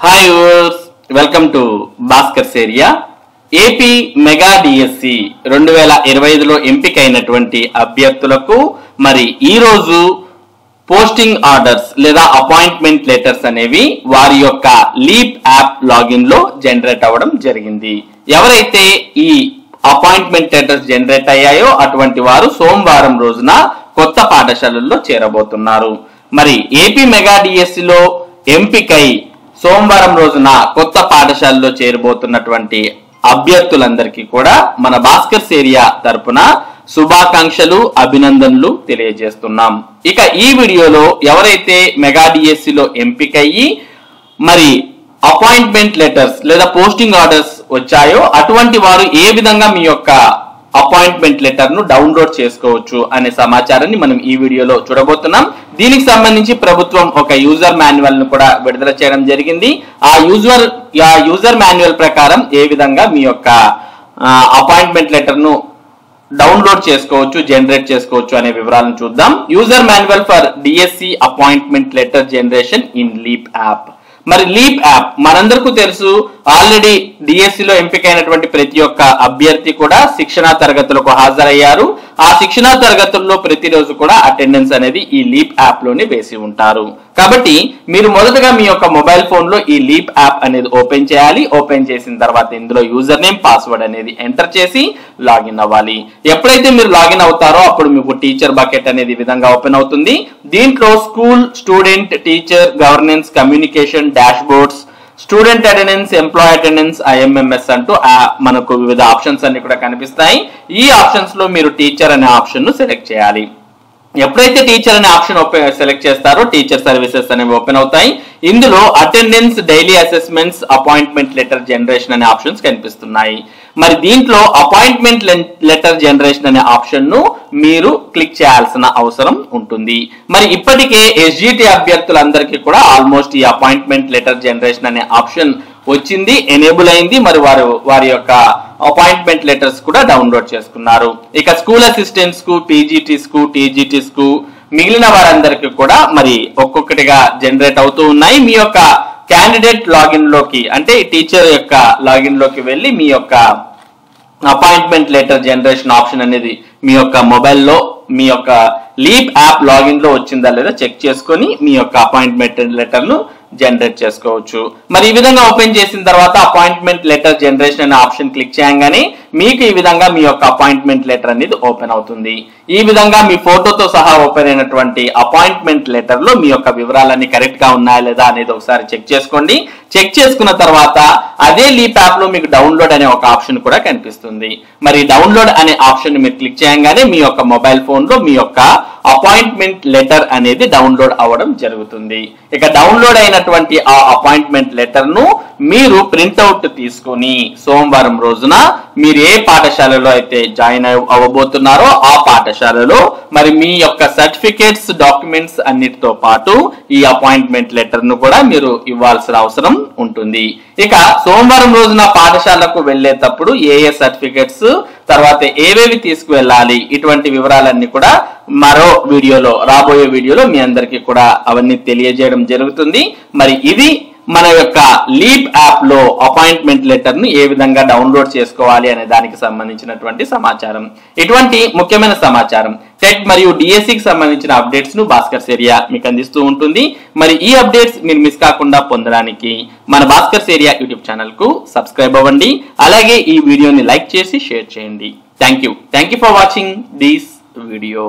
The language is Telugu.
Hi viewers, welcome to Bhaskar's area. AP mega DSC 2025లో ఎంపికైనటువంటి అభ్యర్థులకు మరి ఈ రోజు పోస్టింగ్ ఆర్డర్స్ లేదా అపాయింట్మెంట్ లెటర్స్ అనేవి వారి యొక్క లీప్ యాప్ లాగిన్ లో జనరేట్ అవ్వడం జరిగింది. ఎవరైతే ఈ అపాయింట్మెంట్ లెటర్స్ జనరేట్ అయ్యాయో అటువంటి వారు సోమవారం రోజున కొత్త పాఠశాలల్లో చేరబోతున్నారు. మరి ఏపీ మెగా డిఎస్సిలో ఎంపికై సోమవారం రోజున కొత్త పాఠశాలలో చేరబోతున్నటువంటి అభ్యర్థులందరికీ కూడా మన భాస్కర్స్ ఏరియా తరపున శుభాకాంక్షలు, అభినందనలు తెలియజేస్తున్నాం. ఇక ఈ వీడియోలో ఎవరైతే మెగా డిఎస్సిలో ఎంపికయ్యి మరి అపాయింట్మెంట్ లెటర్స్ లేదా పోస్టింగ్ ఆర్డర్స్ వచ్చాయో అటువంటి వారు ఏ విధంగా మీ యొక్క అపాయింట్మెంట్ లెటర్ ను డౌన్లోడ్ చేసుకోవచ్చు అనే సమాచారాన్ని మనం ఈ వీడియోలో చూడబోతున్నాం. దీనికి సంబంధించి ప్రభుత్వం ఒక యూజర్ మాన్యువల్ ను కూడా విడుదల చేయడం జరిగింది. ఆ యూజర్ మాన్యువల్ ప్రకారం ఏ విధంగా మీ యొక్క అపాయింట్మెంట్ లెటర్ ను డౌన్లోడ్ చేసుకోవచ్చు, జనరేట్ చేసుకోవచ్చు అనే వివరాలను చూద్దాం. User manual for DSC appointment letter generation in leap app. మరి లీప్ యాప్ మనందరికీ తెలుసు, ఆల్రెడీ డిఎస్సిలో ఎంపికైనటువంటి ప్రతి ఒక్క అభ్యర్థి కూడా శిక్షణా తరగతులకు హాజరయ్యారు. ఆ శిక్షణా తరగతుల్లో ప్రతిరోజు కూడా అటెండెన్స్ అనేది ఈ లీప్ యాప్ లోనే వేసి ఉంటారు. కాబట్టి మీరు మొదటగా మీ యొక్క మొబైల్ ఫోన్ లో ఈ లీప్ యాప్ అనేది ఓపెన్ చేయాలి. ఓపెన్ చేసిన తర్వాత ఇందులో యూజర్ నేమ్, పాస్వర్డ్ అనేది ఎంటర్ చేసి లాగిన్ అవ్వాలి. ఎప్పుడైతే మీరు లాగిన్ అవుతారో అప్పుడు మీకు టీచర్ బకెట్ అనేది ఈ విధంగా ఓపెన్ అవుతుంది. దీంట్లో school, student, teacher, governance, communication, dash boards, student attendance, employee attendance, IMMS అంటూ మనకు వివిధ ఆప్షన్స్ అన్ని కూడా కనిపిస్తాయి. ఈ ఆప్షన్స్ లో మీరు టీచర్ అనే ఆప్షన్ ను సెలెక్ట్ చేయాలి. ఎప్పుడైతే టీచర్ అనే ఆప్షన్ సెలెక్ట్ చేస్తారో టీచర్ సర్వీసెస్ అనేవి ఓపెన్ అవుతాయి. ఇందులో attendance, daily assessments, appointment letter generation అనే ఆప్షన్స్ కనిపిస్తున్నాయి. మరి దీంట్లో అపాయింట్మెంట్ లెటర్ జనరేషన్ అనే ఆప్షన్ ను మీరు క్లిక్ చేయాల్సిన అవసరం ఉంటుంది. మరి ఇప్పటికే ఎస్జిటి అభ్యర్థులందరికీ కూడా ఆల్మోస్ట్ ఈ అపాయింట్మెంట్ లెటర్ జనరేషన్ అనే ఆప్షన్ వచ్చింది, ఎనేబుల్ అయింది. మరి వారి యొక్క అపాయింట్మెంట్ లెటర్స్ కూడా డౌన్లోడ్ చేసుకున్నారు. ఇక స్కూల్ అసిస్టెంట్స్ కు, పీజీటీస్ కు, టీజీటీస్ కు, మిగిలిన వారందరికీ కూడా మరి ఒక్కొక్కటిగా జనరేట్ అవుతూ ఉన్నాయి. మీ యొక్క క్యాండిడేట్ లాగిన్ లోకి అంటే టీచర్ యొక్క లాగిన్ లోకి వెళ్ళి మీ యొక్క అపాయింట్మెంట్ లెటర్ జనరేషన్ ఆప్షన్ అనేది మీ యొక్క మొబైల్లో మీ యొక్క లీప్ యాప్ లాగిన్ లో వచ్చిందా లేదా చెక్ చేసుకొని మీ యొక్క అపాయింట్మెంట్ లెటర్ ను జనరేట్ చేసుకోవచ్చు. మరి ఈ విధంగా ఓపెన్ చేసిన తర్వాత అపాయింట్మెంట్ లెటర్ జనరేషన్ అనే ఆప్షన్ క్లిక్ చేయగానే మీకు ఈ విధంగా మీ యొక్క అపాయింట్మెంట్ లెటర్ అనేది ఓపెన్ అవుతుంది. ఈ విధంగా మీ ఫోటోతో సహా ఓపెన్ అయినటువంటి అపాయింట్మెంట్ లెటర్ లో మీ యొక్క వివరాలన్నీ కరెక్ట్ గా ఉన్నాయా లేదా అనేది ఒకసారి చెక్ చేసుకోండి. చెక్ చేసుకున్న తర్వాత అదే లీప్ యాప్ లో మీకు డౌన్లోడ్ అనే ఒక ఆప్షన్ కూడా కనిపిస్తుంది. మరి డౌన్లోడ్ అనే ఆప్షన్ మీరు క్లిక్ చేయగానే మీ యొక్క మొబైల్ ఫోన్ లో మీ యొక్క అపాయింట్మెంట్ లెటర్ అనేది డౌన్లోడ్ అవ్వడం జరుగుతుంది. ఇక డౌన్లోడ్ అయినటువంటి ఆ అపాయింట్మెంట్ లెటర్ ను మీరు ప్రింట్అవుట్ తీసుకొని సోమవారం రోజున మీరు ఏ పాఠశాలలో అయితే జాయిన్ అవ్వబోతున్నారో ఆ పాఠశాలలో మరి మీ యొక్క సర్టిఫికేట్స్, డాక్యుమెంట్స్ అన్నిటితో పాటు ఈ అపాయింట్మెంట్ లెటర్ ను కూడా మీరు ఇవ్వాల్సిన అవసరం ఉంటుంది. ఇక సోమవారం రోజున పాఠశాలకు వెళ్లేటప్పుడు ఏ సర్టిఫికేట్స్, తర్వాత ఏవేవి తీసుకువెళ్ళాలి, ఇటువంటి వివరాలన్నీ కూడా మరో వీడియోలో, రాబోయే వీడియోలో మీ అందరికీ కూడా అవన్నీ తెలియజేయడం జరుగుతుంది. మరి ఇది మన యొక్క లీప్ యాప్ లో అపాయింట్మెంట్ లెటర్ ను ఏ విధంగా డౌన్లోడ్ చేసుకోవాలి అనే దానికి సంబంధించినటువంటి సమాచారం. ఇటువంటి ముఖ్యమైన సమాచారం టెట్ మరియు డిఎస్సికి సంబంధించిన అప్డేట్స్ ను భాస్కర్స్ ఏరియా మీకు అందిస్తూ ఉంటుంది. మరి ఈ అప్డేట్స్ మీరు మిస్ కాకుండా పొందడానికి మన భాస్కర్స్ ఏరియా యూట్యూబ్ ఛానల్ కు సబ్స్క్రైబ్ అవ్వండి. అలాగే ఈ వీడియోని లైక్ చేసి షేర్ చేయండి. Thank you for watching this video.